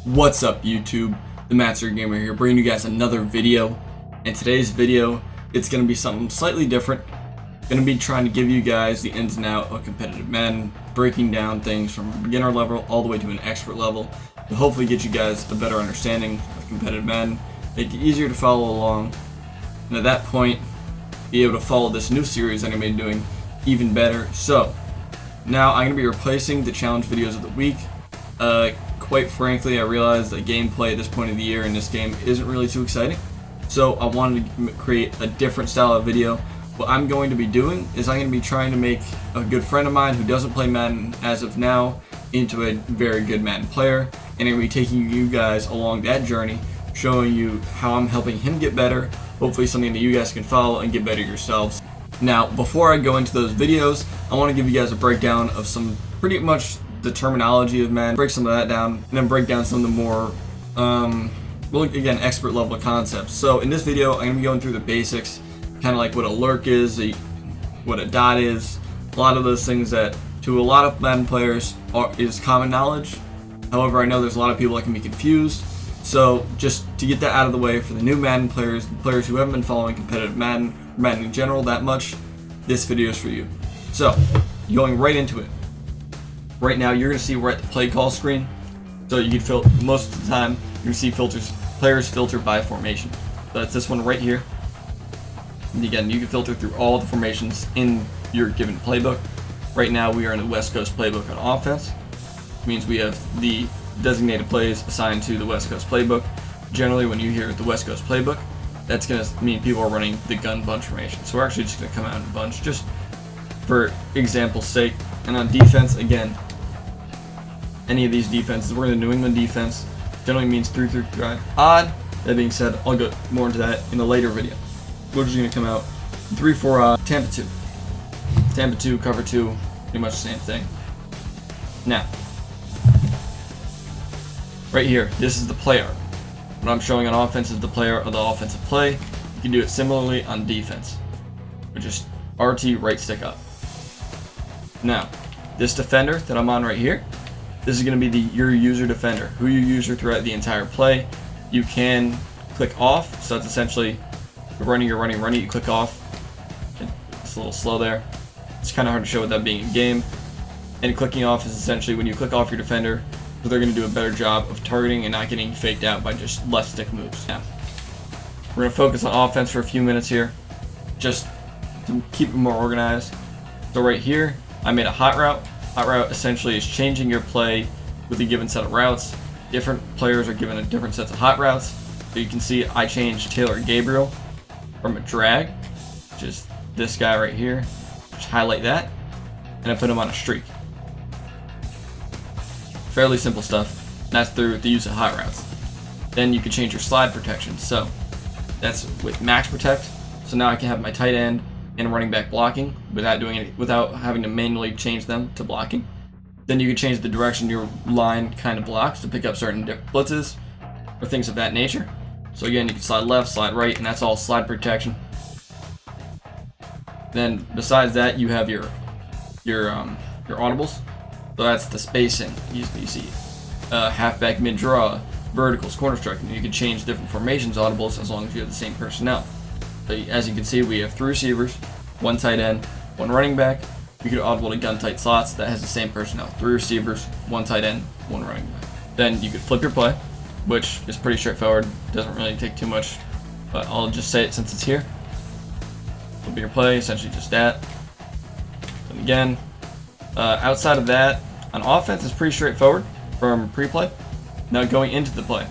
What's up YouTube? The Master Gamer here, bringing you guys another video. And today's video, it's going to be something slightly different. Going to be trying to give you guys the ins and outs of competitive Madden, breaking down things from beginner level all the way to an expert level to hopefully get you guys a better understanding of competitive Madden, make it easier to follow along, and at that point, be able to follow this new series that I'm going to be doing even better. So, now I'm going to be replacing the challenge videos of the week. Quite frankly, I realized that gameplay at this point of the year in this game isn't really too exciting. So I wanted to create a different style of video. What I'm going to be doing is I'm going to be trying to make a good friend of mine who doesn't play Madden as of now into a very good Madden player. And I'm going to be taking you guys along that journey, showing you how I'm helping him get better. Hopefully something that you guys can follow and get better yourselves. Now, before I go into those videos, I want to give you guys a breakdown of some pretty much the terminology of Madden, break some of that down, and then break down some of the more, well, again, expert level concepts. So in this video, I'm going to be going through the basics, kind of like what a lurk is, what a dot is, a lot of those things that to a lot of Madden players is common knowledge. However, I know there's a lot of people that can be confused. So just to get that out of the way for the new Madden players, the players who haven't been following competitive Madden in general that much, this video is for you. So, going right into it. Right now, you're going to see we're at the play call screen. So you can filter, most of the time, you're going to see players filtered by formation. So that's this one right here. And again, you can filter through all the formations in your given playbook. Right now, we are in the West Coast playbook on offense. Which means we have the designated plays assigned to the West Coast playbook. Generally, when you hear the West Coast playbook, that's going to mean people are running the gun bunch formation. So we're actually just going to come out in a bunch, just for example's sake. And on defense, again, any of these defenses, we're in the New England defense, generally means 3-3 odd. That being said, I'll go more into that in a later video. We're just going to come out 3-4 odd, Tampa 2. Tampa 2, cover 2, pretty much the same thing. Now, right here, this is the play art. What I'm showing on offense is the play art of the offensive play. You can do it similarly on defense, which is RT right stick up. Now, this defender that I'm on right here, this is going to be your user defender, who you use throughout the entire play. You can click off, so it's essentially you're running, you click off. It's a little slow there. It's kind of hard to show without being in game. And clicking off is essentially when you click off your defender, so they're going to do a better job of targeting and not getting faked out by just left stick moves. Now, we're going to focus on offense for a few minutes here, just to keep it more organized. So right here, I made a hot route. Hot route essentially is changing your play with a given set of routes. Different players are given a different sets of hot routes. So you can see I changed Taylor Gabriel from a drag, which is this guy right here. Just highlight that, and I put him on a streak. Fairly simple stuff. And that's through the use of hot routes. Then you can change your slide protection. So that's with max protect. So now I can have my tight end and running back blocking without having to manually change them to blocking. Then you can change the direction your line kind of blocks to pick up certain blitzes or things of that nature. So again, you can slide left, slide right, and that's all slide protection. Then besides that, you have your audibles. So that's the spacing. You see halfback, mid draw, verticals, corner striking. You can change different formations audibles as long as you have the same personnel. So as you can see, we have 3 receivers, 1 tight end, 1 running back. You could audible to gun tight slots that has the same personnel. 3 receivers, 1 tight end, 1 running back. Then you could flip your play, which is pretty straightforward. Doesn't really take too much, but I'll just say it since it's here. Flip your play, essentially just that. And again, outside of that, on offense it's pretty straightforward from pre-play. Now going into the play,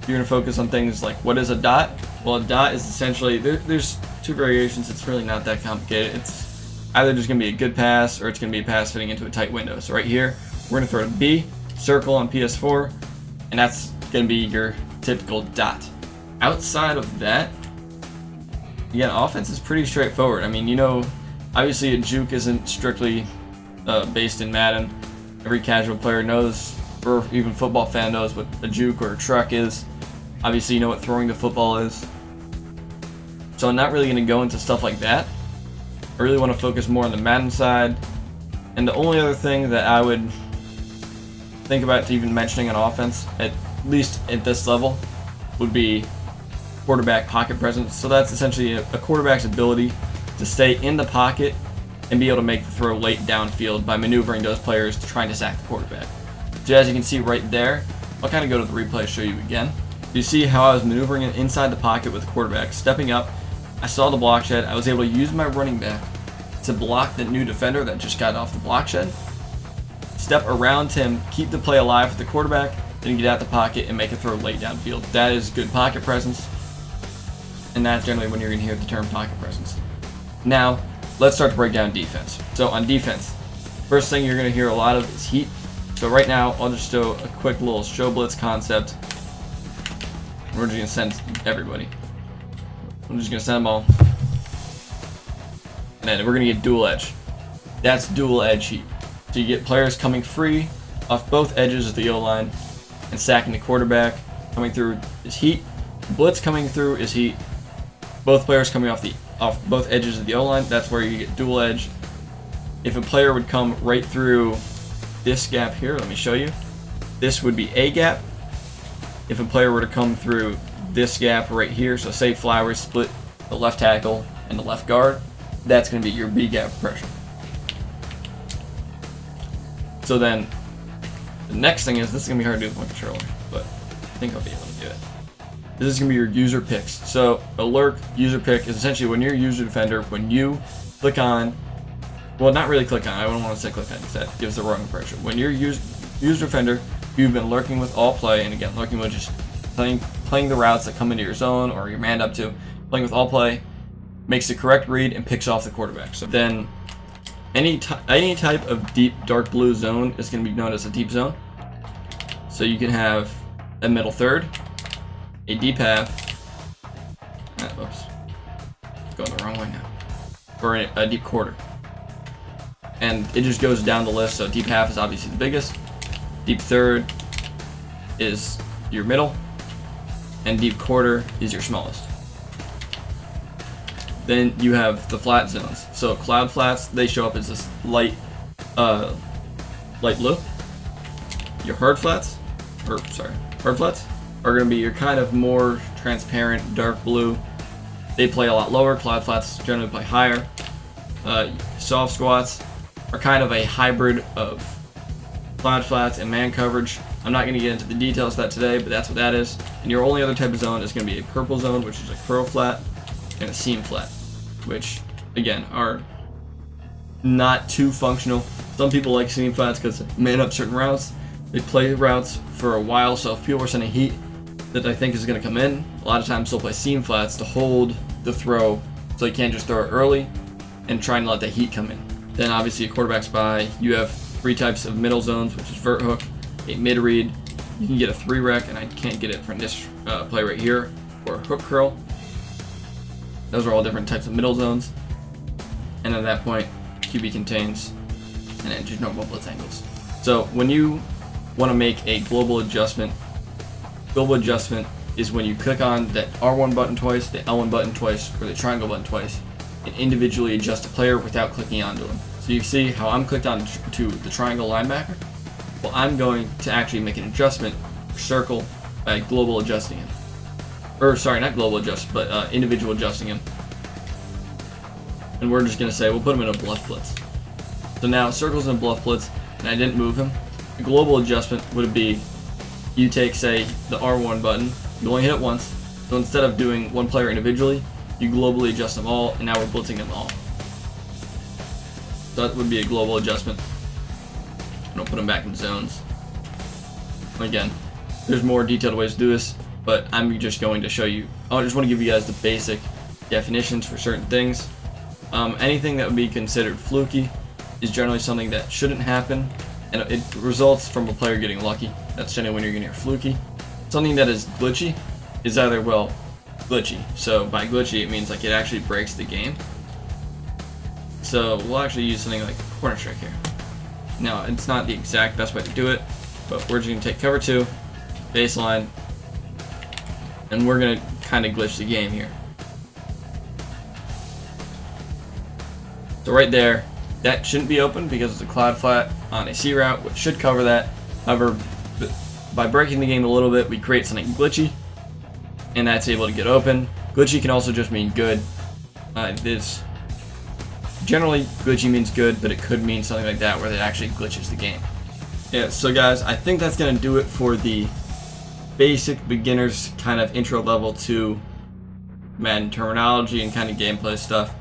you're going to focus on things like what is a dot? Well, a dot is essentially, there's 2 variations. It's really not that complicated. It's either just going to be a good pass or it's going to be a pass fitting into a tight window. So right here, we're going to throw a B, circle on PS4, and that's going to be your typical dot. Outside of that, again, offense is pretty straightforward. I mean, you know, obviously a juke isn't strictly based in Madden. Every casual player knows, or even football fan knows what a juke or a truck is. Obviously, you know what throwing the football is. So I'm not really going to go into stuff like that. I really want to focus more on the Madden side. And the only other thing that I would think about even mentioning on offense, at least at this level, would be quarterback pocket presence. So that's essentially a quarterback's ability to stay in the pocket and be able to make the throw late downfield by maneuvering those players to try to sack the quarterback. So as you can see right there, I'll kind of go to the replay to show you again. You see how I was maneuvering inside the pocket with the quarterback, stepping up. I saw the block shed. I was able to use my running back to block the new defender that just got off the block shed, step around him, keep the play alive with the quarterback, then get out the pocket and make a throw late downfield. That is good pocket presence, and that's generally when you're going to hear the term pocket presence. Now, let's start to break down defense. So on defense, first thing you're going to hear a lot of is heat. So right now, I'll just show a quick little show blitz concept. We're just going to send everybody. I'm just going to send them all. And then we're going to get dual edge. That's dual edge heat. So you get players coming free off both edges of the O-line and sacking the quarterback. Coming through is heat. Blitz coming through is heat. Both players coming off both edges of the O-line. That's where you get dual edge. If a player would come right through this gap here, let me show you. This would be A gap. If a player were to come through this gap right here, so say Flowers split the left tackle and the left guard, that's going to be your B gap pressure. So then the next thing is, this is going to be hard to do with my controller, but I think I'll be able to do it. This is going to be your user picks. So a lurk user pick is essentially when you're a user defender, when you click on, well, not really click on, I don't want to say click on because that gives the wrong impression. When you're user defender, you've been lurking with all play, and again, lurking with just playing the routes that come into your zone or you're manned up to, playing with all play, makes the correct read and picks off the quarterback. So then any type of deep dark blue zone is going to be known as a deep zone. So you can have a middle third, a deep half, oops, going the wrong way now, or a deep quarter. And it just goes down the list. So deep half is obviously the biggest, deep third is your middle, and deep quarter is your smallest. Then you have the flat zones. So cloud flats, they show up as this light blue. Your hard flats are going to be your kind of more transparent dark blue. They play a lot lower. Cloud flats generally play higher. Soft squats are kind of a hybrid of cloud flats and man coverage. I'm not going to get into the details of that today, but that's what that is. And your only other type of zone is going to be a purple zone, which is a curl flat, and a seam flat, which again are not too functional. Some people like seam flats because they man up certain routes. They play routes for a while, so if people are sending heat that I think is going to come in, a lot of times they'll play seam flats to hold the throw so you can't just throw it early and try and let the heat come in. Then obviously a quarterback spy, you have three types of middle zones, which is vert hook, a mid read, you can get a 3-rec, and I can't get it from this play right here, or a hook curl. Those are all different types of middle zones. And at that point, QB contains, and then just normal blitz angles. So when you want to make a global adjustment is when you click on that R1 button twice, the L1 button twice, or the triangle button twice, and individually adjust a player without clicking onto him. So you see how I'm clicked on to the triangle linebacker? Well, I'm going to actually make an adjustment circle by global adjusting him. Or sorry, not global adjust, but individual adjusting him. And we're just going to say we'll put him in a bluff blitz. So now circles in a bluff blitz, and I didn't move him. The global adjustment would be you take, say, the R1 button, you only hit it once, so instead of doing one player individually, you globally adjust them all, and now we're blitzing them all. So that would be a global adjustment. And I'll put them back in zones. Again, there's more detailed ways to do this, but I'm just going to show you. I just want to give you guys the basic definitions for certain things. Anything that would be considered fluky is generally something that shouldn't happen, and it results from a player getting lucky. That's generally when you're going to hear fluky. Something that is glitchy is either, well, glitchy. So by glitchy, it means like it actually breaks the game. So we'll actually use something like corner strike here. Now, it's not the exact best way to do it, but we're just going to take cover 2, baseline, and we're going to kind of glitch the game here. So right there, that shouldn't be open because it's a cloud flat on a C route, which should cover that. However, by breaking the game a little bit, we create something glitchy, and that's able to get open. Glitchy can also just mean good. This generally glitchy means good, but it could mean something like that where it actually glitches the game. Yeah, so guys, I think that's gonna do it for the basic beginners kind of intro level to Madden terminology and kind of gameplay stuff.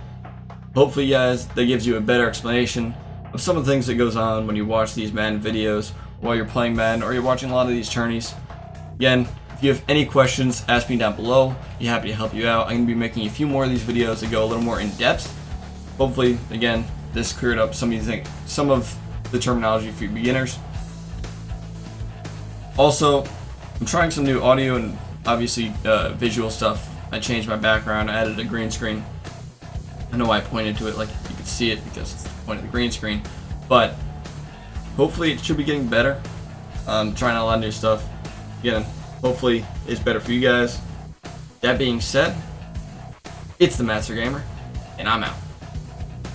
Hopefully, guys, that gives you a better explanation of some of the things that goes on when you watch these Madden videos while you're playing Madden or you're watching a lot of these tourneys. Again, if you have any questions, ask me down below. I'd be happy to help you out. I'm going to be making a few more of these videos that go a little more in depth. Hopefully, again, this cleared up some of the terminology for you beginners. Also, I'm trying some new audio and obviously visual stuff. I changed my background, I added a green screen. I know I pointed to it like you could see it because it's the point of the green screen, but hopefully it should be getting better. I'm trying out a lot of new stuff. Again, hopefully it's better for you guys. That being said, it's the Master Gamer, and I'm out.